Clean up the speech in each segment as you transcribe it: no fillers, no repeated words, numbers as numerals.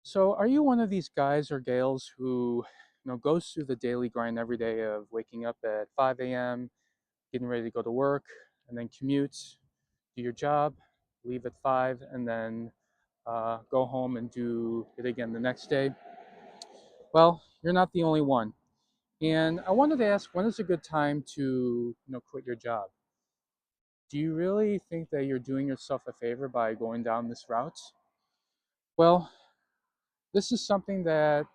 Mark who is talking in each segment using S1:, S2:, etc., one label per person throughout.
S1: So, are you one of these guys or gals who, goes through the daily grind every day of waking up at 5 a.m., getting ready to go to work, and then commute, do your job, leave at 5, and then go home and do it again the next day? Well, you're not the only one. And I wanted to ask, when is a good time to, quit your job? Do you really think that you're doing yourself a favor by going down this route? Well, this is something that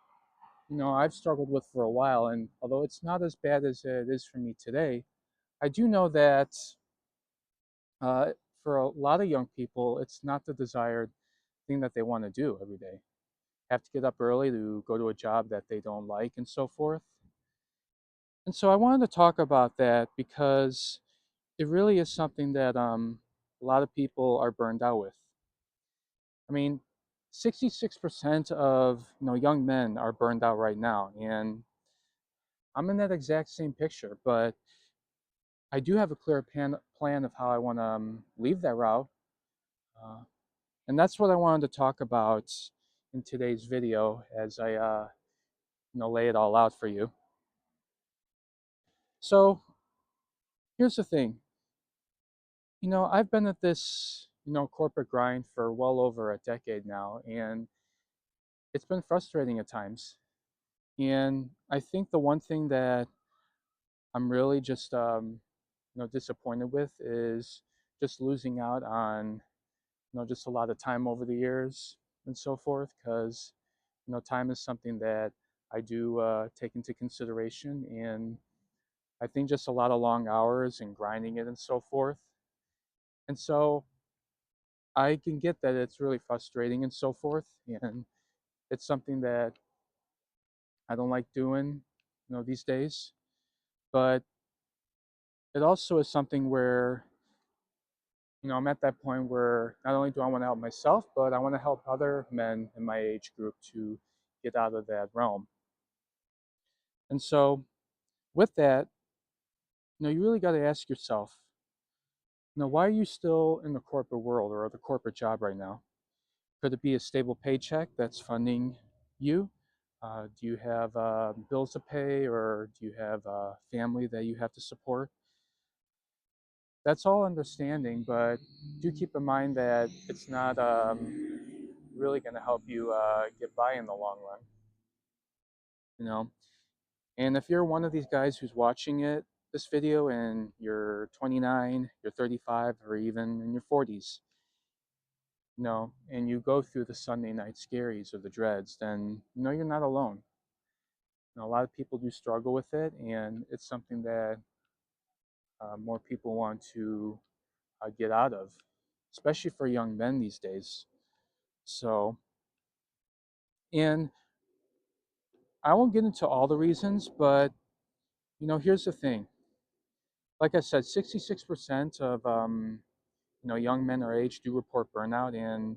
S1: I've struggled with for a while, and although it's not as bad as it is for me today, I do know that uh, for a lot of young people, it's not the desired thing that they want to do every day. Have to get up early to go to a job that they don't like, and so forth. And so I wanted to talk about that because it really is something that a lot of people are burned out with. I mean, 66% of young men are burned out right now, and I'm in that exact same picture, but I do have a clear plan of how I want to leave that route. Uh, and that's what I wanted to talk about in today's video as I lay it all out for you. So here's the thing. I've been at this, corporate grind for well over a decade now, and it's been frustrating at times. And I think the one thing that I'm really just, disappointed with is just losing out on just a lot of time over the years and so forth, because time is something that I do take into consideration, and I think just a lot of long hours and grinding it and so forth. And so I can get that it's really frustrating and so forth, and it's something that I don't like doing, these days. But it also is something where I'm at that point where not only do I want to help myself, but I want to help other men in my age group to get out of that realm. And so, with that, you really got to ask yourself, why are you still in the corporate world or the corporate job right now? Could it be a stable paycheck that's funding you? Do you have bills to pay, or do you have a family that you have to support? That's all understanding, but do keep in mind that it's not really going to help you get by in the long run. You know, and if you're one of these guys who's watching this video, and you're 29, you're 35, or even in your 40s, and you go through the Sunday night scaries or the dreads, then you're not alone. A lot of people do struggle with it, and it's something that more people want to get out of, especially for young men these days. So, and I won't get into all the reasons, but here's the thing. Like I said, 66% of young men our age do report burnout, and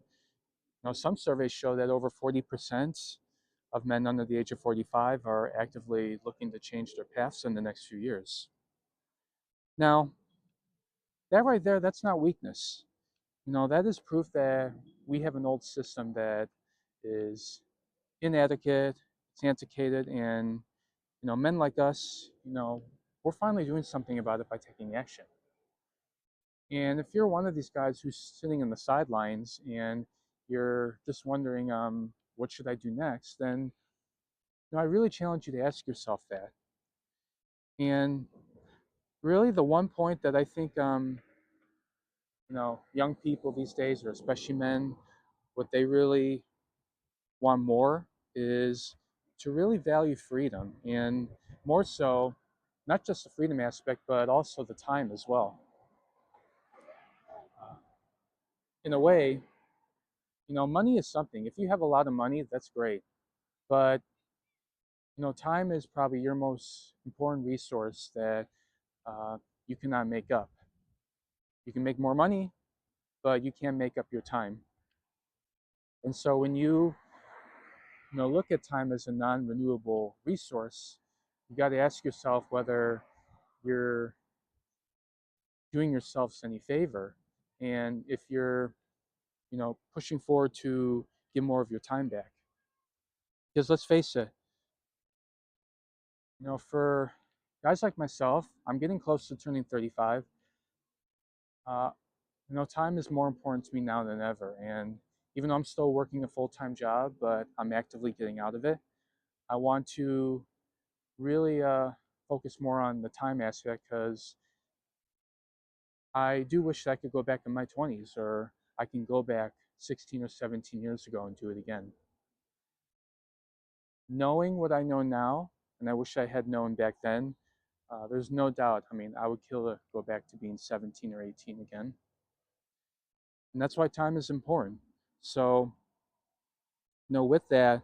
S1: some surveys show that over 40% of men under the age of 45 are actively looking to change their paths in the next few years. Now, that right there, that's not weakness. That is proof that we have an old system that is inadequate, it's antiquated, and men like us, we're finally doing something about it by taking action. And if you're one of these guys who's sitting in the sidelines and you're just wondering, what should I do next? Then, I really challenge you to ask yourself that. And really, the one point that I think, young people these days, or especially men, what they really want more is to really value freedom, and more so, not just the freedom aspect, but also the time as well. In a way, money is something. If you have a lot of money, that's great. But, time is probably your most important resource that uh, you cannot make up. You can make more money, but you can't make up your time. And so when you look at time as a non-renewable resource, you got to ask yourself whether you're doing yourselves any favor, and if you're pushing forward to get more of your time back. Because let's face it, for guys like myself, I'm getting close to turning 35. Uh, Time is more important to me now than ever. And even though I'm still working a full-time job, but I'm actively getting out of it, I want to really focus more on the time aspect because I do wish that I could go back in my 20s or I can go back 16 or 17 years ago and do it again. Knowing what I know now, and I wish I had known back then, there's no doubt. I mean, I would kill to go back to being 17 or 18 again. And that's why time is important. So, with that,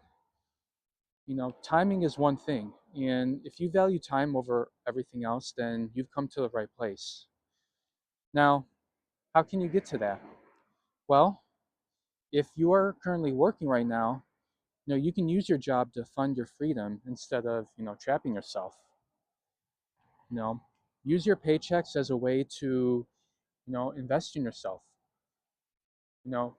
S1: timing is one thing. And if you value time over everything else, then you've come to the right place. Now, how can you get to that? Well, if you are currently working right now, you can use your job to fund your freedom instead of, trapping yourself. You know, use your paychecks as a way to, invest in yourself. You know,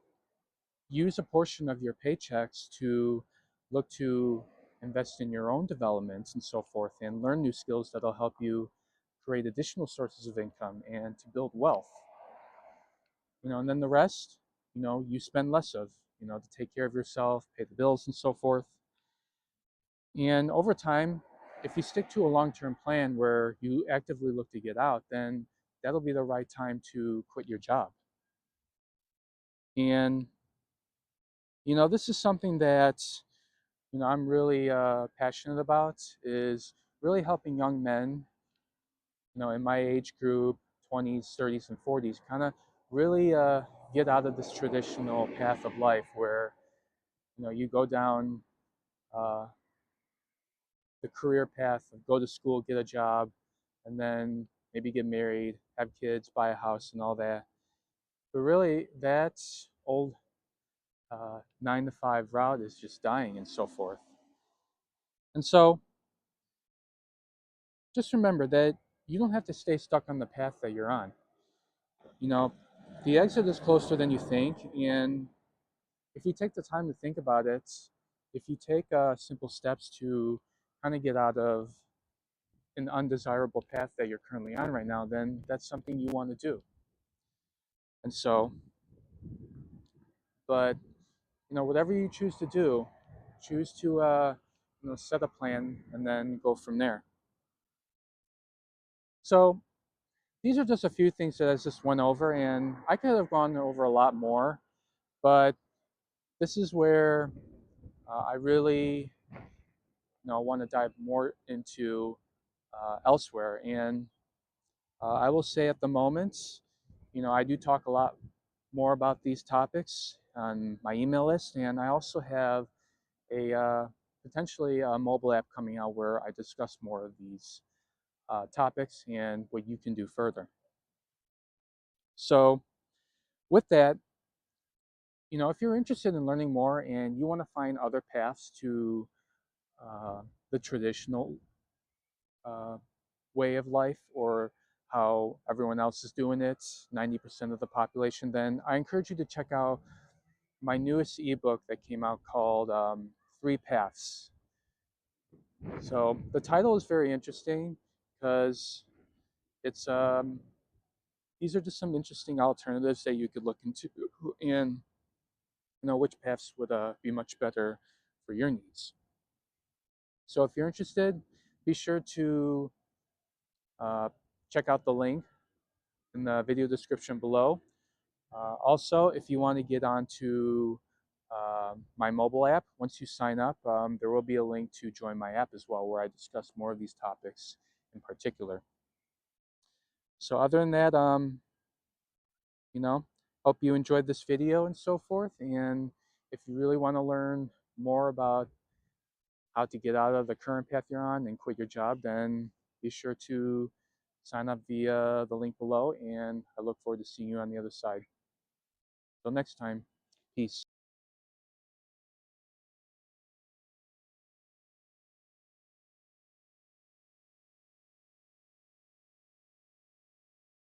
S1: use a portion of your paychecks to look to invest in your own developments and so forth and learn new skills that'll help you create additional sources of income and to build wealth. And then the rest, you spend less of, to take care of yourself, pay the bills and so forth. And over time, if you stick to a long-term plan where you actively look to get out, then that'll be the right time to quit your job. And this is something that I'm really passionate about is really helping young men, in my age group, 20s, 30s, and 40s, kind of really get out of this traditional path of life where you go down uh, the career path of go to school, get a job, and then maybe get married, have kids, buy a house, and all that. But really, that old 9 to 5 route is just dying and so forth. And so just remember that you don't have to stay stuck on the path that you're on. You know, the exit is closer than you think. And if you take the time to think about it, if you take simple steps to kind of get out of an undesirable path that you're currently on right now, then that's something you want to do. And so, but whatever you choose to do, choose to set a plan and then go from there. So these are just a few things that I just went over, and I could have gone over a lot more, but this is where I really want to dive more into elsewhere. And I will say at the moment, I do talk a lot more about these topics on my email list, and I also have a potentially a mobile app coming out where I discuss more of these topics and what you can do further. So with that, if you're interested in learning more and you want to find other paths to the traditional uh, way of life or how everyone else is doing it, 90% of the population, then I encourage you to check out my newest ebook that came out called Three Paths. So the title is very interesting because it's these are just some interesting alternatives that you could look into and which paths would be much better for your needs. So if you're interested, be sure to uh, check out the link in the video description below. Also, if you want to get onto my mobile app, once you sign up, there will be a link to join my app as well, where I discuss more of these topics in particular. So other than that, you know, hope you enjoyed this video and so forth. And if you really want to learn more about how to get out of the current path you're on and quit your job, then be sure to sign up via the link below. And I look forward to seeing you on the other side. Till next time, peace.